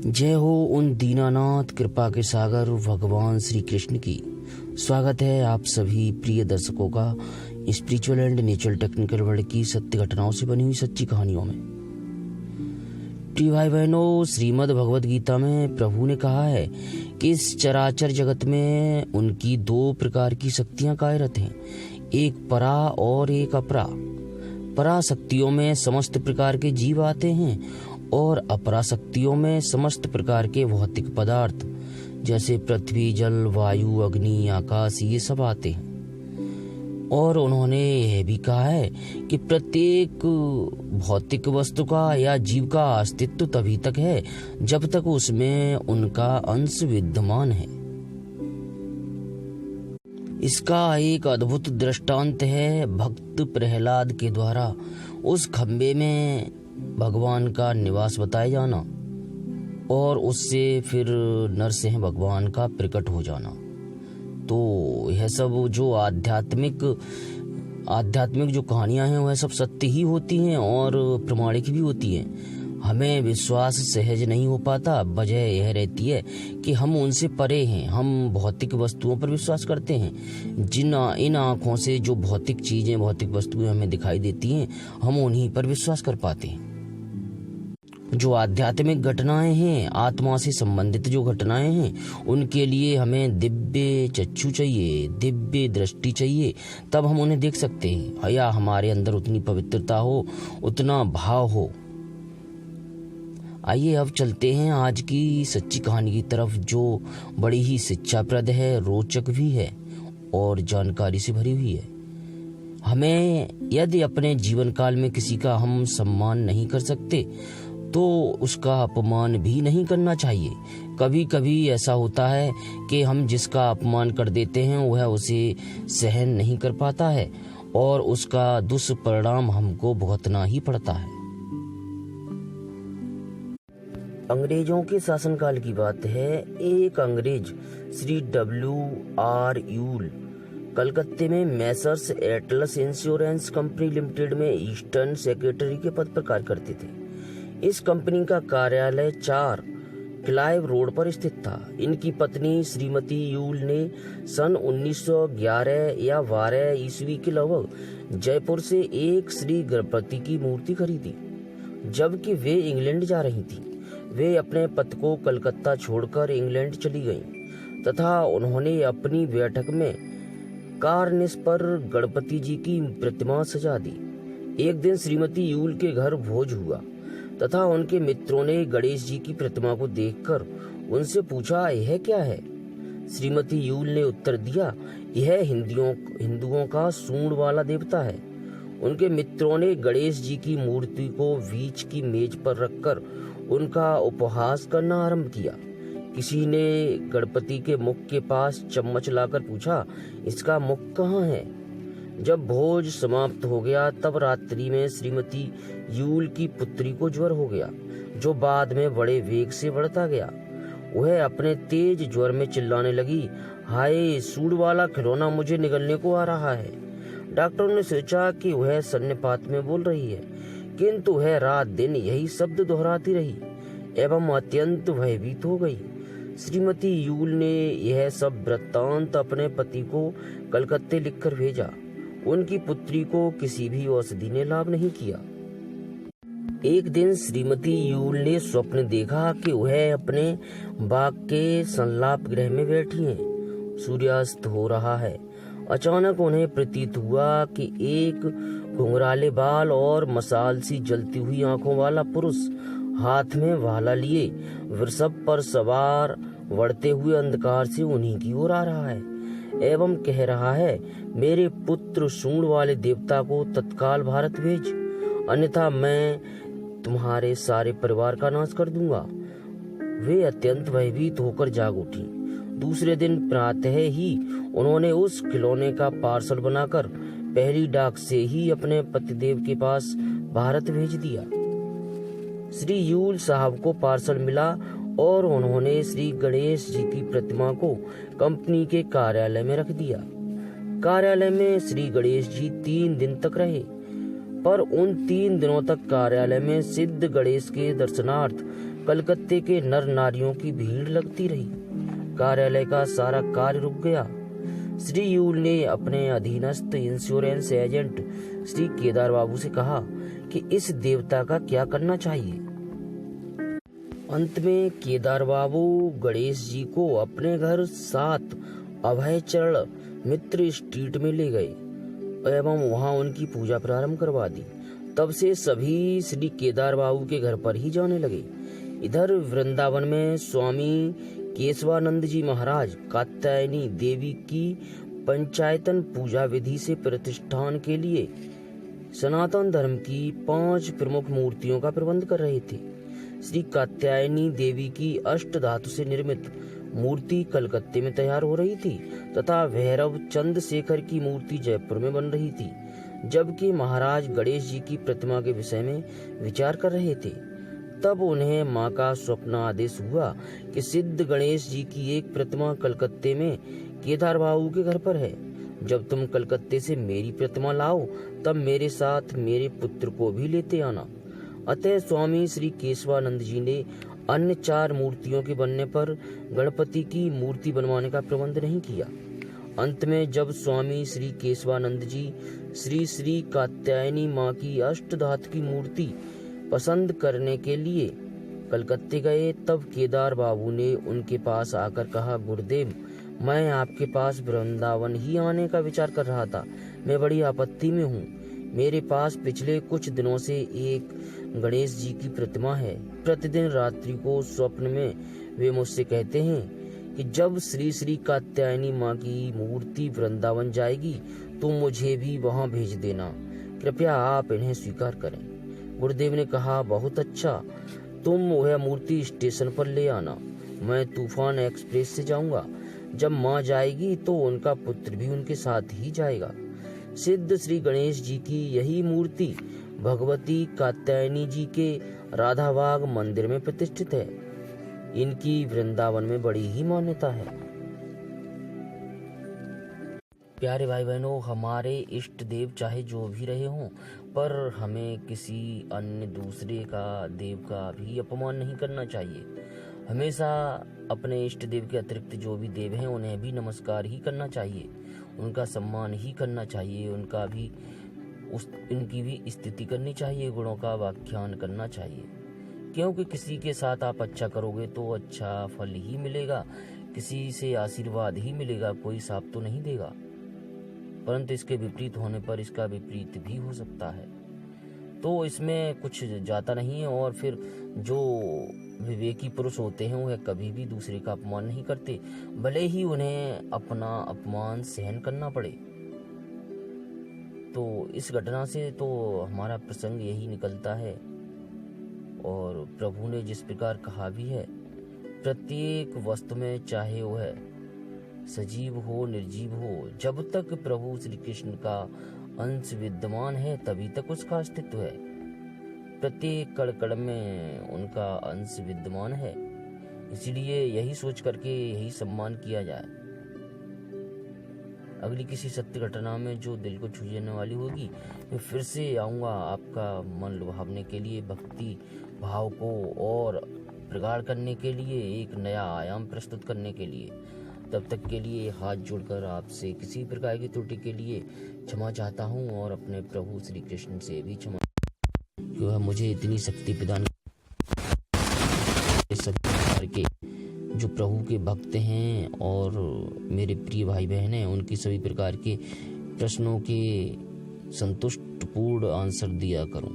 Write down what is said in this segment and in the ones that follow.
जय हो उन दीनानाथ कृपा के सागर भगवान श्री कृष्ण की। स्वागत है आप सभी प्रिय दर्शकों का spiritual and natural technical world की सत्य घटनाओं से बनी हुई सच्ची कहानियों में। प्रिय भाई बहनों, श्रीमद् भगवद गीता में प्रभु ने कहा है कि इस चराचर जगत में उनकी दो प्रकार की शक्तियां कार्यरत हैं, एक परा और एक अपरा। पराशक्तियों में समस्त प्रकार के जीव आते हैं और अपराशक्तियों में समस्त प्रकार के भौतिक पदार्थ जैसे पृथ्वी, जल, वायु, अग्नि, आकाश ये सब आते हैं। और उन्होंने यह भी कहा है कि प्रत्येक भौतिक वस्तु का या जीव का अस्तित्व तभी तक है जब तक उसमें उनका अंश विद्यमान है। इसका एक अद्भुत दृष्टांत है भक्त प्रहलाद के द्वारा उस खंबे में भगवान का निवास बताया जाना और उससे फिर नरसिंह भगवान का प्रकट हो जाना। तो यह सब जो आध्यात्मिक जो कहानियां हैं वह सब सत्य ही होती हैं और प्रमाणिक भी होती हैं। हमें विश्वास सहज नहीं हो पाता, वजह यह रहती है कि हम उनसे परे हैं। हम भौतिक वस्तुओं पर विश्वास करते हैं। इन आँखों से जो भौतिक चीजें, भौतिक वस्तुएं हमें दिखाई देती हैं, हम उन्हीं पर विश्वास कर पाते हैं। जो आध्यात्मिक घटनाएं हैं, आत्मा से संबंधित जो घटनाएं हैं, उनके लिए हमें दिव्य चक्षु चाहिए, दिव्य दृष्टि चाहिए, तब हम उन्हें देख सकते हैं। या हमारे अंदर उतनी पवित्रता हो, उतना भाव हो। आइए अब चलते हैं आज की सच्ची कहानी की तरफ, जो बड़ी ही शिक्षाप्रद है, रोचक भी है और जानकारी से भरी हुई है। हमें यदि अपने जीवन काल में किसी का हम सम्मान नहीं कर सकते तो उसका अपमान भी नहीं करना चाहिए। कभी कभी ऐसा होता है कि हम जिसका अपमान कर देते हैं वह उसे सहन नहीं कर पाता है और उसका दुष्परिणाम हमको भुगतना ही पड़ता है। अंग्रेजों के शासनकाल की बात है। एक अंग्रेज श्री W.R. यूल कलकत्ते में Messrs Atlas insurance company limited में ईस्टर्न सेक्रेटरी के पद पर कार्य करते थे। इस कंपनी का कार्यालय 4 क्लाइव रोड पर स्थित था। इनकी पत्नी श्रीमती यूल ने सन 1911 या 12 ईस्वी के लगभग जयपुर से एक श्री गणपति की मूर्ति खरीदी। जबकि वे इंग्लैंड जा रही थी, वे अपने पति को कलकत्ता छोड़कर इंग्लैंड चली गईं तथा उन्होंने अपनी बैठक में कार्निस पर गणपति जी की प्रतिमा सजा दी। एक दिन श्रीमती यूल के घर भोज हुआ तथा उनके मित्रों ने गणेश जी की प्रतिमा को देखकर उनसे पूछा, यह क्या है? श्रीमती यूल ने उत्तर दिया, यह हिंदुओं का सूंड वाला देवता है। उनके मित्रों ने गणेश जी की मूर्ति को बीच की मेज पर रखकर उनका उपहास करना आरंभ किया। किसी ने गणपति के मुख के पास चम्मच लाकर पूछा, इसका मुख कहाँ है? जब भोज समाप्त हो गया तब रात्रि में श्रीमती यूल की पुत्री को ज्वर हो गया, जो बाद में बड़े वेग से बढ़ता गया। वह अपने तेज ज्वर में चिल्लाने लगी, हाय, सूंड वाला खिलौना मुझे निगलने को आ रहा है। डॉक्टरों ने सोचा कि वह सन्निपात में बोल रही है, किंतु वह रात दिन यही शब्द दोहराती रही एवं अत्यंत भयभीत हो गई। श्रीमती यूल ने यह सब वृत्तांत अपने पति को कलकत्ते लिखकर भेजा। उनकी पुत्री को किसी भी औषधि ने लाभ नहीं किया। एक दिन श्रीमती यूल ने स्वप्न देखा कि वह अपने बाग के संलाप गृह में बैठी हैं। सूर्यास्त हो रहा है। अचानक उन्हें प्रतीत हुआ कि एक घुंघराले बाल और मसाल सी जलती हुई आंखों वाला पुरुष हाथ में भाला लिए वृषभ पर सवार बढ़ते हुए अंधकार से उन्हीं की ओर आ रहा है एवं कह रहा है, मेरे पुत्र सूंड वाले देवता को तत्काल भारत भेज, अन्यथा मैं तुम्हारे सारे परिवार का नाश कर दूंगा। वे अत्यंत भयभीत होकर जाग उठी। दूसरे दिन प्रातः ही उन्होंने उस खिलौने का पार्सल बनाकर पहली डाक से ही अपने पतिदेव के पास भारत भेज दिया। श्री यूल साहब को पार्सल मिला और उन्होंने श्री गणेश जी की प्रतिमा को कंपनी के कार्यालय में रख दिया। कार्यालय में श्री गणेश जी 3 दिन तक रहे, पर उन 3 दिनों तक कार्यालय में सिद्ध गणेश के दर्शनार्थ कलकत्ते के नर नारियों की भीड़ लगती रही। कार्यालय का सारा कार्य रुक गया। श्री यूल ने अपने अधीनस्थ इंश्योरेंस एजेंट श्री केदार बाबू से कहा कि इस देवता का क्या करना चाहिए। अंत में केदार बाबू गणेश जी को अपने घर 7 अभय चरण मित्र स्ट्रीट में ले गए एवं वहां उनकी पूजा प्रारंभ करवा दी। तब से सभी श्री केदार बाबू के घर पर ही जाने लगे। इधर वृंदावन में स्वामी केशवानंद जी महाराज कात्यायनी देवी की पंचायतन पूजा विधि से प्रतिष्ठान के लिए सनातन धर्म की 5 प्रमुख मूर्तियों का प्रबंध कर रहे थे। श्री कात्यायनी देवी की अष्ट धातु से निर्मित मूर्ति कलकत्ते में तैयार हो रही थी तथा भैरव चंद्रशेखर की मूर्ति जयपुर में बन रही थी, जबकि महाराज गणेश जी की प्रतिमा के विषय में विचार कर रहे थे। तब उन्हें मां का स्वप्न आदेश हुआ कि सिद्ध गणेश जी की एक प्रतिमा कलकत्ते में केदार बाबू के घर पर है। जब तुम कलकत्ते से मेरी प्रतिमा लाओ तब मेरे साथ मेरे पुत्र को भी लेते आना। अतः स्वामी श्री केशवानंद जी ने अन्य 4 मूर्तियों के बनने पर गणपति की मूर्ति बनवाने का प्रबंध नहीं किया। अंत में जब स्वामी श्री केशवानंद जी श्री श्री कात्यायनी माँ की अष्टधातु की मूर्ति पसंद करने के लिए कलकत्ते गए, तब केदार बाबू ने उनके पास आकर कहा, गुरुदेव, मैं आपके पास वृंदावन ही आने का विचार कर रहा था। मैं बड़ी आपत्ति में हूँ। मेरे पास पिछले कुछ दिनों से एक गणेश जी की प्रतिमा है। प्रतिदिन रात्रि को स्वप्न में वे मुझसे कहते हैं कि जब श्री श्री कात्यायनी माँ की मूर्ति वृंदावन जाएगी तो मुझे भी वहाँ भेज देना। कृपया आप इन्हें स्वीकार करें। गुरुदेव ने कहा, बहुत अच्छा, तुम वह मूर्ति स्टेशन पर ले आना। मैं तूफान एक्सप्रेस से जाऊंगा। जब माँ जाएगी तो उनका पुत्र भी उनके साथ ही जाएगा। सिद्ध श्री गणेश जी की यही मूर्ति भगवती कात्यायनी जी के राधाबाग मंदिर में प्रतिष्ठित है। इनकी वृंदावन में बड़ी ही मान्यता है। प्यारे भाई बहनों, हमारे इष्ट देव चाहे जो भी रहे हों, पर हमें किसी अन्य दूसरे का देव का भी अपमान नहीं करना चाहिए। हमेशा अपने इष्ट देव के अतिरिक्त जो भी देव हैं उन्हें भी नमस्कार ही करना चाहिए, उनका सम्मान ही करना चाहिए, उनकी भी स्तुति करनी चाहिए, गुणों का व्याख्यान करना चाहिए। क्योंकि किसी के साथ आप अच्छा करोगे तो अच्छा फल ही मिलेगा, किसी से आशीर्वाद ही मिलेगा, कोई शाप तो नहीं देगा। परंतु इसके विपरीत होने पर इसका विपरीत भी हो सकता है, तो इसमें कुछ जाता नहीं है। और फिर जो विवेकी पुरुष होते हैं वह कभी भी दूसरे का अपमान नहीं करते, भले ही उन्हें अपना अपमान सहन करना पड़े। तो इस घटना से तो हमारा प्रसंग यही निकलता है। और प्रभु ने जिस प्रकार कहा भी है, प्रत्येक वस्तु में चाहे वह सजीव हो निर्जीव हो, जब तक प्रभु श्री कृष्ण का अंश विद्यमान है तभी तक उसका अस्तित्व है। प्रत्येक कण कण में उनका अंश विद्यमान है, इसलिए यही सोच करके यही सम्मान किया जाए। अगली किसी सत्य घटना में जो दिल को छू जाने वाली होगी, मैं फिर से आऊँगा आपका मन लुभावने के लिए, भक्ति भाव को और प्रगाढ़ करने के लिए, एक नया आयाम प्रस्तुत करने के लिए। तब तक के लिए हाथ जोड़कर आपसे किसी प्रकार की त्रुटि के लिए क्षमा चाहता हूँ और अपने प्रभु श्री कृष्ण से भी क्षमा, कि वह मुझे इतनी शक्ति प्रदान सभी प्रकार के जो प्रभु के भक्त हैं और मेरे प्रिय भाई बहन हैं, उनकी सभी प्रकार के प्रश्नों के संतुष्ट पूर्ण आंसर दिया करूं,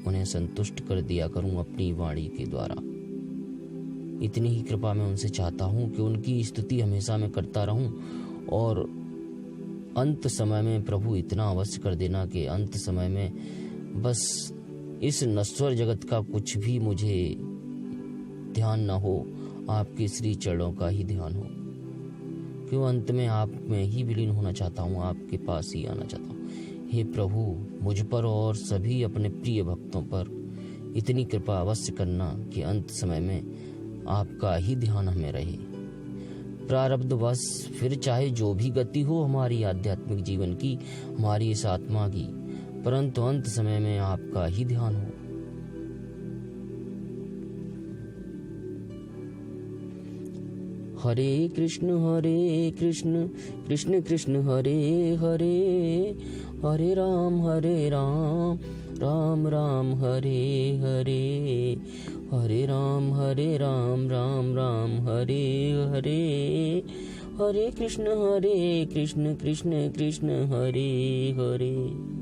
उन्हें संतुष्ट कर दिया करूं अपनी वाणी के द्वारा। इतनी ही कृपा मैं उनसे चाहता हूं कि उनकी स्तुति हमेशा मैं करता रहूं। और अंत समय में प्रभु इतना अवश्य कर देना कि अंत समय में बस इस नश्वर जगत का कुछ भी मुझे ध्यान न हो, आपके श्री चरणों का ही ध्यान हो। क्यों अंत में आप में ही विलीन होना चाहता हूँ, आपके पास ही आना चाहता हूँ। हे प्रभु, मुझ पर और सभी अपने प्रिय भक्तों पर इतनी कृपा अवश्य करना कि अंत समय में आपका ही ध्यान हमें रहे। प्रारब्ध बस फिर चाहे जो भी गति हो हमारी आध्यात्मिक जीवन की, हमारी इस आत्मा की, परंतु अंत समय में आपका ही ध्यान हो। हरे कृष्ण कृष्ण कृष्ण हरे हरे, हरे राम राम राम हरे हरे, हरे राम राम राम हरे हरे, हरे कृष्ण कृष्ण कृष्ण हरे हरे।